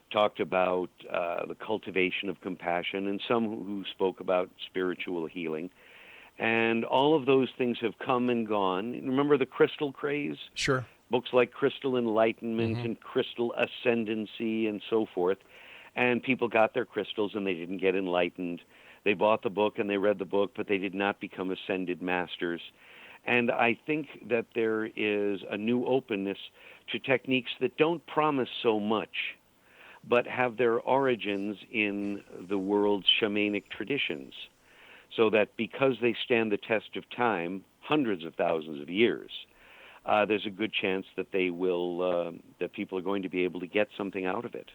talked about the cultivation of compassion, and some who spoke about spiritual healing. And all of those things have come and gone. Remember the crystal craze? Sure. Books like Crystal Enlightenment and Crystal Ascendancy and so forth. And people got their crystals and they didn't get enlightened. They bought the book and they read the book, but they did not become ascended masters. And I think that there is a new openness to techniques that don't promise so much, but have their origins in the world's shamanic traditions. So that because they stand the test of time, hundreds of thousands of years, there's a good chance that that people are going to be able to get something out of it.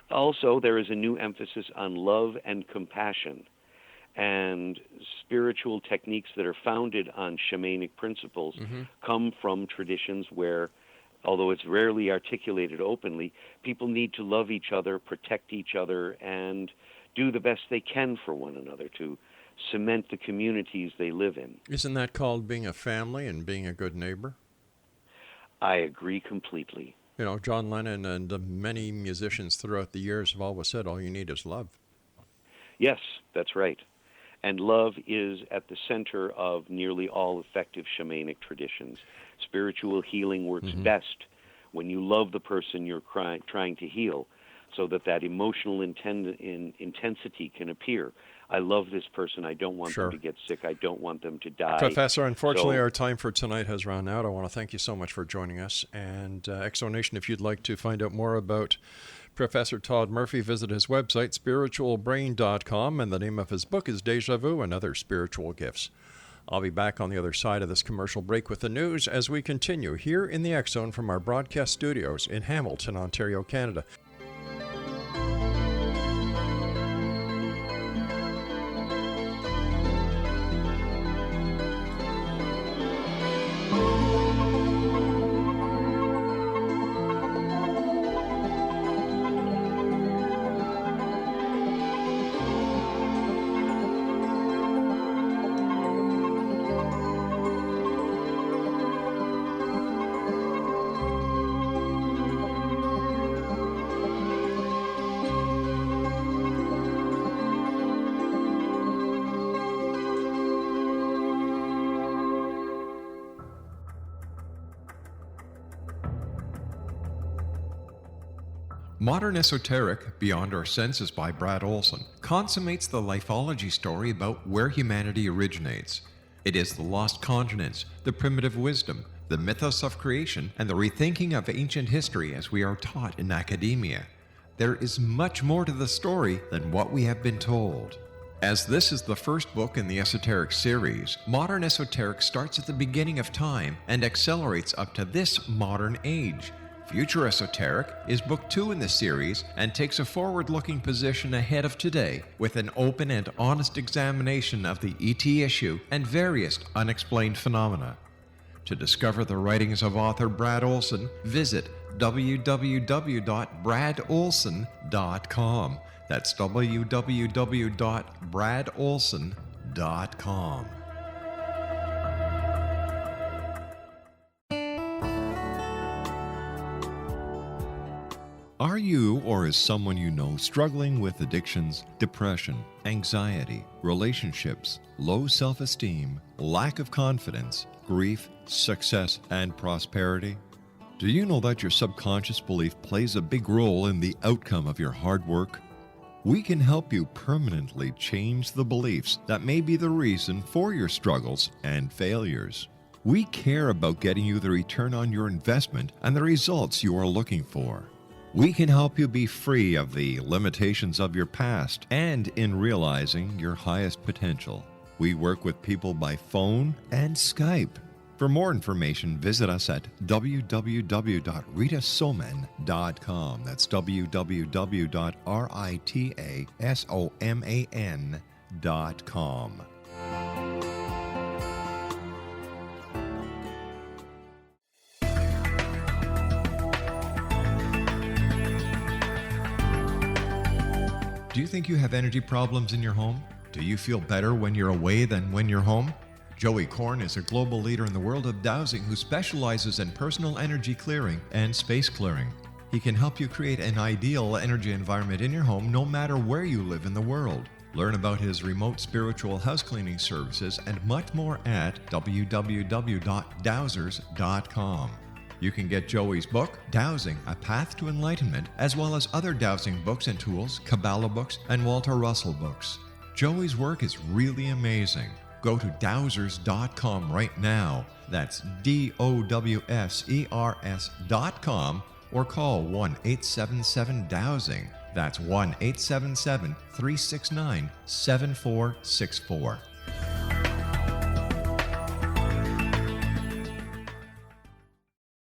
Also, there is a new emphasis on love and compassion, and spiritual techniques that are founded on shamanic principles come from traditions where although it's rarely articulated openly, people need to love each other, protect each other, and do the best they can for one another to cement the communities they live in. Isn't that called being a family and being a good neighbor? I agree completely. You know, John Lennon and many musicians throughout the years have always said all you need is love. Yes, that's right. And love is at the center of nearly all effective shamanic traditions. Spiritual healing works best when you love the person you're trying to heal, so that emotional intensity can appear. I love this person. I don't want them to get sick. I don't want them to die. Professor, unfortunately, our time for tonight has run out. I want to thank you so much for joining us. And Exonation, if you'd like to find out more about Professor Todd Murphy, visit his website, spiritualbrain.com, and the name of his book is Deja Vu and Other Spiritual Gifts. I'll be back on the other side of this commercial break with the news as we continue here in the X Zone from our broadcast studios in Hamilton, Ontario, Canada. Modern Esoteric, Beyond Our Senses by Brad Olson, consummates the lifology story about where humanity originates. It is the lost continents, the primitive wisdom, the mythos of creation, and the rethinking of ancient history as we are taught in academia. There is much more to the story than what we have been told. As this is the first book in the Esoteric series, Modern Esoteric starts at the beginning of time and accelerates up to this modern age. Future Esoteric is book 2 in the series and takes a forward-looking position ahead of today with an open and honest examination of the ET issue and various unexplained phenomena. To discover the writings of author Brad Olson, visit www.bradolson.com. That's www.bradolson.com. Are you or is someone you know struggling with addictions, depression, anxiety, relationships, low self-esteem, lack of confidence, grief, success, and prosperity? Do you know that your subconscious belief plays a big role in the outcome of your hard work? We can help you permanently change the beliefs that may be the reason for your struggles and failures. We care about getting you the return on your investment and the results you are looking for. We can help you be free of the limitations of your past and in realizing your highest potential. We work with people by phone and Skype. For more information, visit us at www.ritasoman.com. That's www.ritasoman.com. Do you think you have energy problems in your home? Do you feel better when you're away than when you're home? Joey Korn is a global leader in the world of dowsing who specializes in personal energy clearing and space clearing. He can help you create an ideal energy environment in your home no matter where you live in the world. Learn about his remote spiritual house cleaning services and much more at www.dowsers.com. You can get Joey's book, Dowsing, A Path to Enlightenment, as well as other dowsing books and tools, Kabbalah books, and Walter Russell books. Joey's work is really amazing. Go to dowsers.com right now. That's DOWSERS.com or call 1-877-DOWSING. That's 1-877-369-7464.